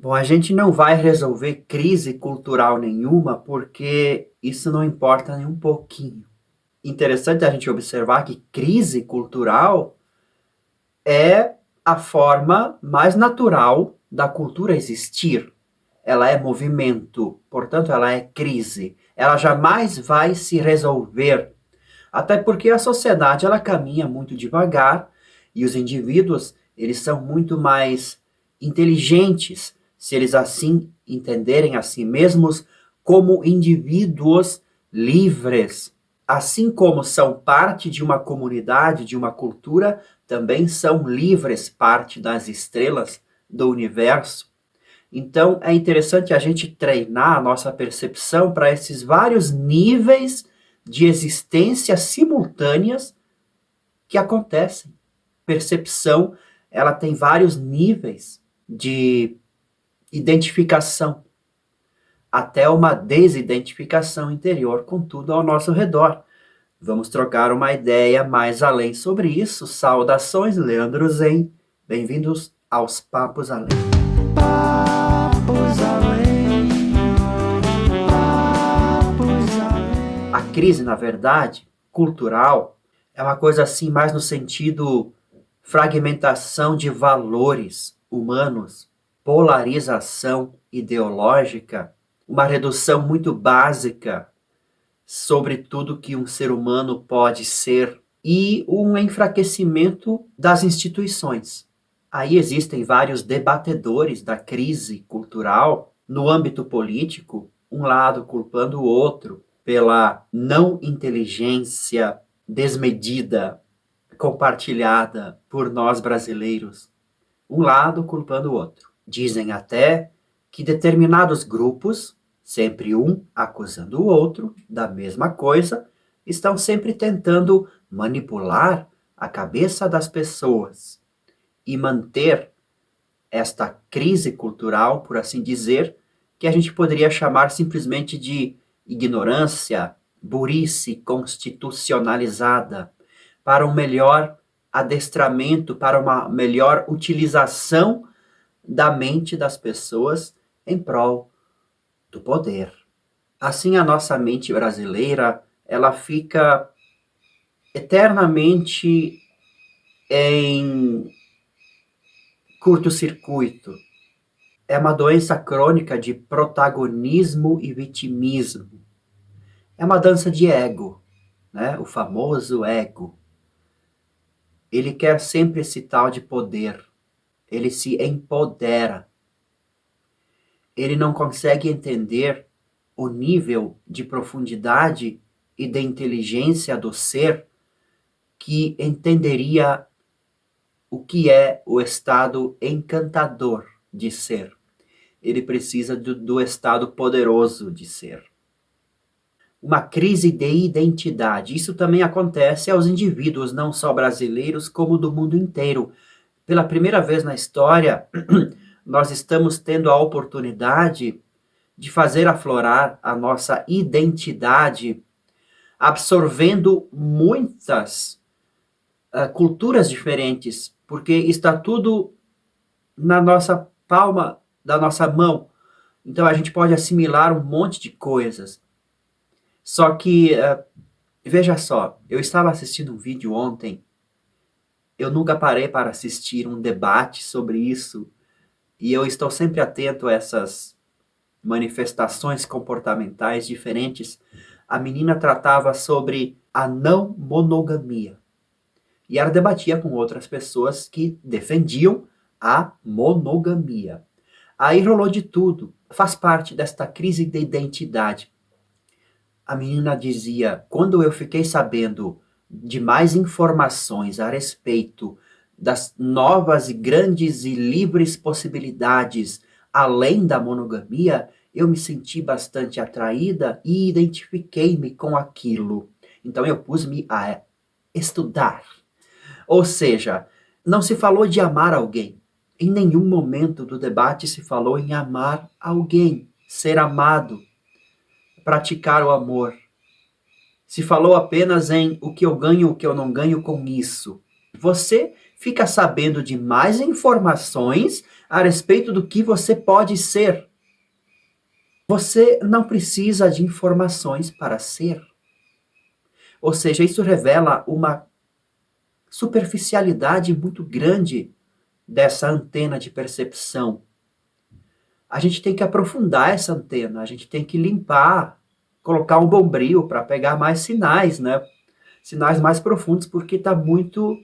Bom, a gente não vai resolver crise cultural nenhuma porque isso não importa nem um pouquinho. Interessante a gente observar que crise cultural é a forma mais natural da cultura existir. Ela é movimento, portanto, ela é crise. Ela jamais vai se resolver, até porque a sociedade ela caminha muito devagar e os indivíduos eles são muito mais inteligentes se eles assim entenderem a si mesmos como indivíduos livres. Assim como são parte de uma comunidade, de uma cultura, também são livres parte das estrelas do universo. Então é interessante a gente treinar a nossa percepção para esses vários níveis de existência simultâneas que acontecem. Percepção, ela tem vários níveis de identificação, até uma desidentificação interior com tudo ao nosso redor. Vamos trocar uma ideia mais além sobre isso. Saudações, Leandro Zen. Bem-vindos aos Papos Além. Papos Além. Papos Além. A crise, na verdade, cultural, é uma coisa assim mais no sentido fragmentação de valores humanos, polarização ideológica, uma redução muito básica sobre tudo que um ser humano pode ser e um enfraquecimento das instituições. Aí existem vários debatedores da crise cultural no âmbito político, um lado culpando o outro pela não inteligência desmedida compartilhada por nós brasileiros, um lado culpando o outro. Dizem até que determinados grupos, sempre um acusando o outro da mesma coisa, estão sempre tentando manipular a cabeça das pessoas e manter esta crise cultural, por assim dizer, que a gente poderia chamar simplesmente de ignorância, burrice constitucionalizada, para um melhor adestramento, para uma melhor utilização da mente das pessoas em prol do poder. Assim, a nossa mente brasileira, ela fica eternamente em curto-circuito. É uma doença crônica de protagonismo e vitimismo. É uma dança de ego, né? O famoso ego. Ele quer sempre esse tal de poder. Ele se empodera. Ele não consegue entender o nível de profundidade e de inteligência do ser que entenderia o que é o estado encantador de ser. Ele precisa do estado poderoso de ser. Uma crise de identidade. Isso também acontece aos indivíduos, não só brasileiros, como do mundo inteiro. Pela primeira vez na história, nós estamos tendo a oportunidade de fazer aflorar a nossa identidade, absorvendo muitas culturas diferentes, porque está tudo na nossa palma da nossa mão. Então a gente pode assimilar um monte de coisas. Só que, veja só, eu estava assistindo um vídeo ontem, eu nunca parei para assistir um debate sobre isso, e eu estou sempre atento a essas manifestações comportamentais diferentes. A menina tratava sobre a não monogamia. E ela debatia com outras pessoas que defendiam a monogamia. Aí rolou de tudo. Faz parte desta crise de identidade. A menina dizia: quando eu fiquei sabendo de mais informações a respeito das novas e grandes e livres possibilidades além da monogamia, eu me senti bastante atraída e identifiquei-me com aquilo. Então eu pus-me a estudar. Ou seja, não se falou de amar alguém. Em nenhum momento do debate se falou em amar alguém, ser amado, praticar o amor. Se falou apenas em o que eu ganho, o que eu não ganho com isso. Você fica sabendo de mais informações a respeito do que você pode ser. Você não precisa de informações para ser. Ou seja, isso revela uma superficialidade muito grande dessa antena de percepção. A gente tem que aprofundar essa antena, a gente tem que limpar, colocar um bombril para pegar mais sinais, né? Sinais mais profundos, porque tá muito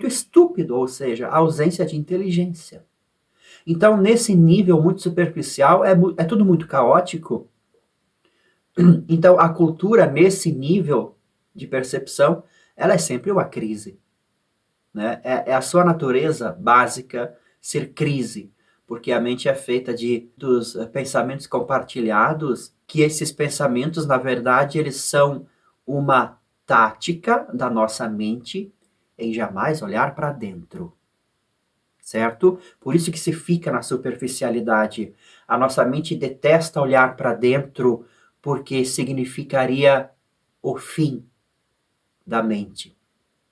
estúpido, ou seja, a ausência de inteligência. Então, nesse nível muito superficial, é tudo muito caótico. Então, a cultura, nesse nível de percepção, ela é sempre uma crise. Né? É a sua natureza básica ser crise, porque a mente é feita dos pensamentos compartilhados, que esses pensamentos, na verdade, eles são uma tática da nossa mente em jamais olhar para dentro, certo? Por isso que se fica na superficialidade. A nossa mente detesta olhar para dentro, porque significaria o fim da mente.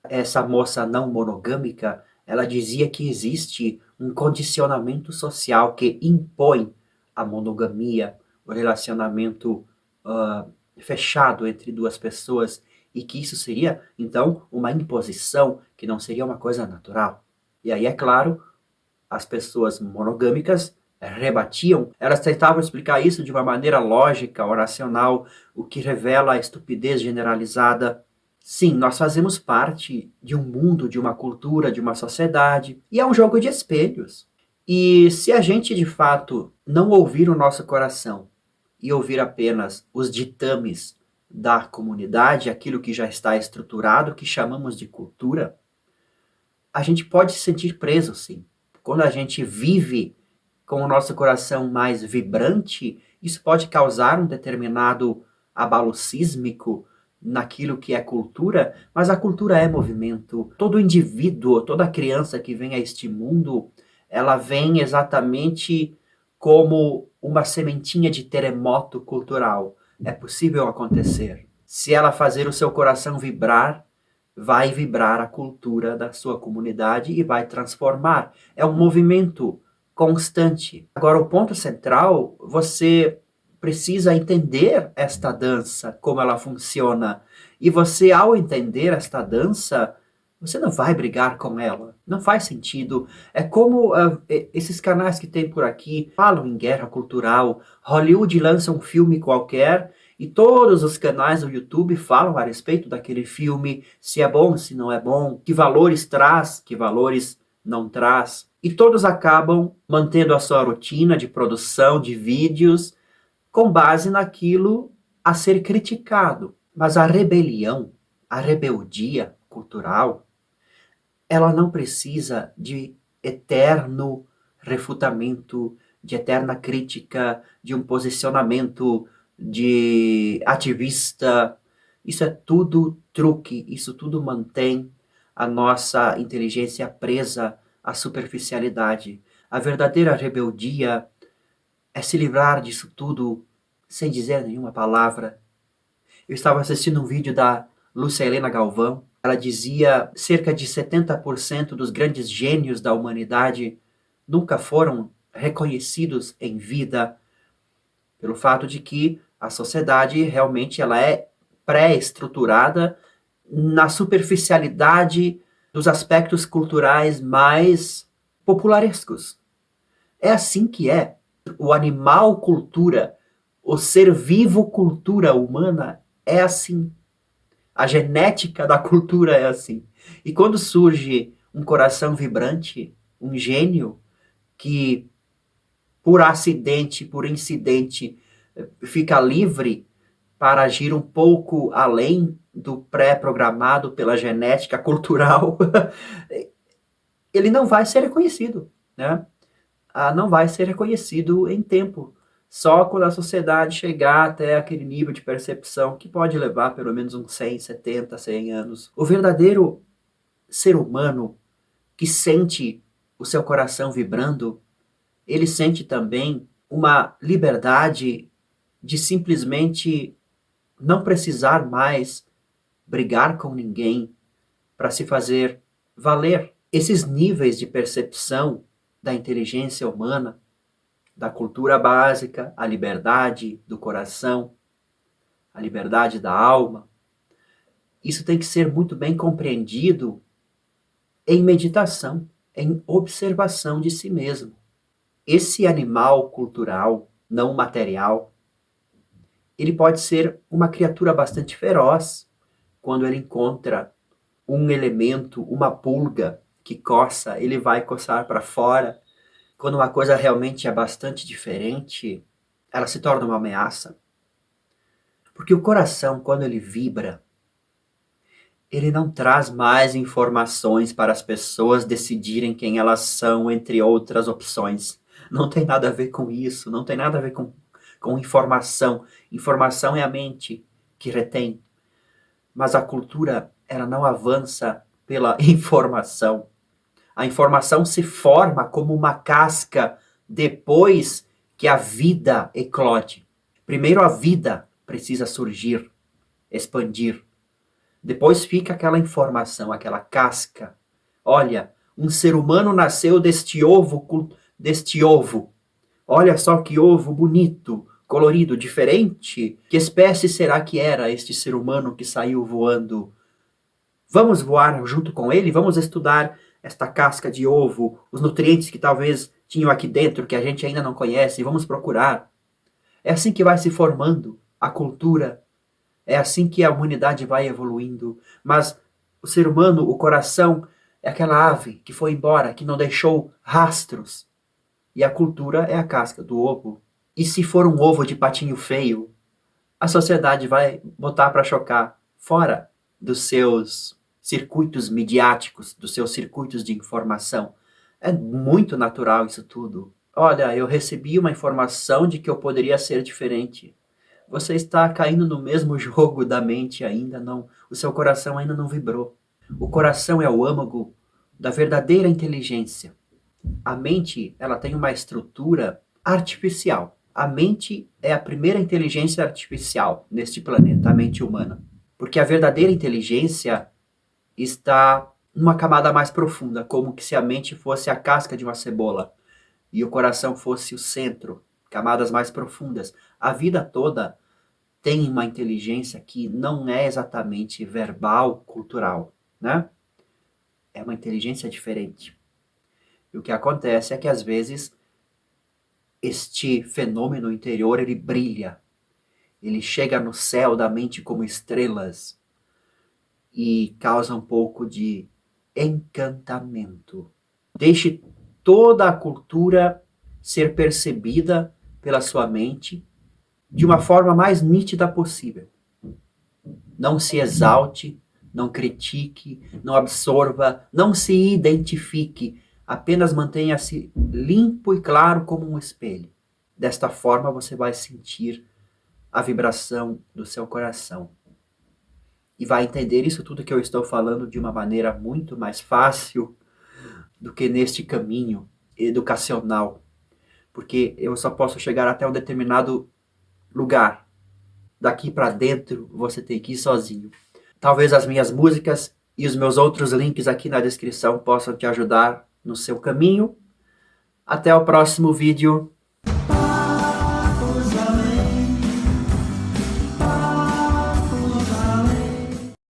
Essa moça não monogâmica, ela dizia que existe um condicionamento social que impõe a monogamia, o relacionamento fechado entre duas pessoas, e que isso seria, então, uma imposição, que não seria uma coisa natural. E aí, é claro, as pessoas monogâmicas rebatiam, elas tentavam explicar isso de uma maneira lógica ou racional, o que revela a estupidez generalizada. Sim, nós fazemos parte de um mundo, de uma cultura, de uma sociedade, e é um jogo de espelhos. E se a gente de fato não ouvir o nosso coração e ouvir apenas os ditames da comunidade, aquilo que já está estruturado, que chamamos de cultura, a gente pode se sentir preso, sim. Quando a gente vive com o nosso coração mais vibrante, isso pode causar um determinado abalo sísmico naquilo que é cultura, mas a cultura é movimento. Todo indivíduo, toda criança que vem a este mundo, ela vem exatamente como uma sementinha de terremoto cultural. É possível acontecer. Se ela fazer o seu coração vibrar, vai vibrar a cultura da sua comunidade e vai transformar. É um movimento constante. Agora, o ponto central, você precisa entender esta dança, como ela funciona. E você, ao entender esta dança, você não vai brigar com ela. Não faz sentido. É como esses canais que tem por aqui falam em guerra cultural. Hollywood lança um filme qualquer e todos os canais do YouTube falam a respeito daquele filme, se é bom, se não é bom, que valores traz, que valores não traz. E todos acabam mantendo a sua rotina de produção de vídeos com base naquilo a ser criticado. Mas a rebelião, a rebeldia cultural, ela não precisa de eterno refutamento, de eterna crítica, de um posicionamento de ativista. Isso é tudo truque, isso tudo mantém a nossa inteligência presa à superficialidade. A verdadeira rebeldia é se livrar disso tudo sem dizer nenhuma palavra. Eu estava assistindo um vídeo da Lúcia Helena Galvão. Ela dizia que cerca de 70% dos grandes gênios da humanidade nunca foram reconhecidos em vida, pelo fato de que a sociedade realmente ela é pré-estruturada na superficialidade dos aspectos culturais mais popularescos. É assim que é. O animal cultura, o ser vivo cultura humana é assim. A genética da cultura é assim. E quando surge um coração vibrante, um gênio, que por acidente, por incidente, fica livre para agir um pouco além do pré-programado pela genética cultural, ele não vai ser reconhecido, né? Não vai ser reconhecido em tempo. Só quando a sociedade chegar até aquele nível de percepção que pode levar pelo menos uns 100, 70, 100 anos. O verdadeiro ser humano que sente o seu coração vibrando, ele sente também uma liberdade de simplesmente não precisar mais brigar com ninguém para se fazer valer esses níveis de percepção da inteligência humana, da cultura básica, a liberdade do coração, a liberdade da alma. Isso tem que ser muito bem compreendido em meditação, em observação de si mesmo. Esse animal cultural, não material, ele pode ser uma criatura bastante feroz quando ele encontra um elemento, uma pulga que coça, ele vai coçar para fora. Quando uma coisa realmente é bastante diferente, ela se torna uma ameaça. Porque o coração, quando ele vibra, ele não traz mais informações para as pessoas decidirem quem elas são, entre outras opções. Não tem nada a ver com isso, não tem nada a ver com informação. Informação é a mente que retém. Mas a cultura, ela não avança pela informação. A informação se forma como uma casca depois que a vida eclode. Primeiro a vida precisa surgir, expandir. Depois fica aquela informação, aquela casca. Olha, um ser humano nasceu deste ovo. Olha só que ovo bonito, colorido, diferente. Que espécie será que era este ser humano que saiu voando? Vamos voar junto com ele? Vamos estudar esta casca de ovo, os nutrientes que talvez tinham aqui dentro que a gente ainda não conhece, vamos procurar. É assim que vai se formando a cultura. É assim que a humanidade vai evoluindo. Mas o ser humano, o coração, é aquela ave que foi embora, que não deixou rastros. E a cultura é a casca do ovo. E se for um ovo de patinho feio, a sociedade vai botar para chocar fora dos seus circuitos midiáticos, dos seus circuitos de informação. É muito natural isso tudo. Olha, eu recebi uma informação de que eu poderia ser diferente. Você está caindo no mesmo jogo da mente ainda não. O seu coração ainda não vibrou. O coração é o âmago da verdadeira inteligência. A mente, ela tem uma estrutura artificial. A mente é a primeira inteligência artificial neste planeta, a mente humana. Porque a verdadeira inteligência está numa camada mais profunda, como que se a mente fosse a casca de uma cebola e o coração fosse o centro, camadas mais profundas. A vida toda tem uma inteligência que não é exatamente verbal, cultural, né? É uma inteligência diferente. E o que acontece é que às vezes este fenômeno interior ele brilha, ele chega no céu da mente como estrelas e causa um pouco de encantamento. Deixe toda a cultura ser percebida pela sua mente de uma forma mais nítida possível. Não se exalte, não critique, não absorva, não se identifique. Apenas mantenha-se limpo e claro como um espelho. Desta forma você vai sentir a vibração do seu coração. E vai entender isso tudo que eu estou falando de uma maneira muito mais fácil do que neste caminho educacional. Porque eu só posso chegar até um determinado lugar. Daqui para dentro você tem que ir sozinho. Talvez as minhas músicas e os meus outros links aqui na descrição possam te ajudar no seu caminho. Até o próximo vídeo.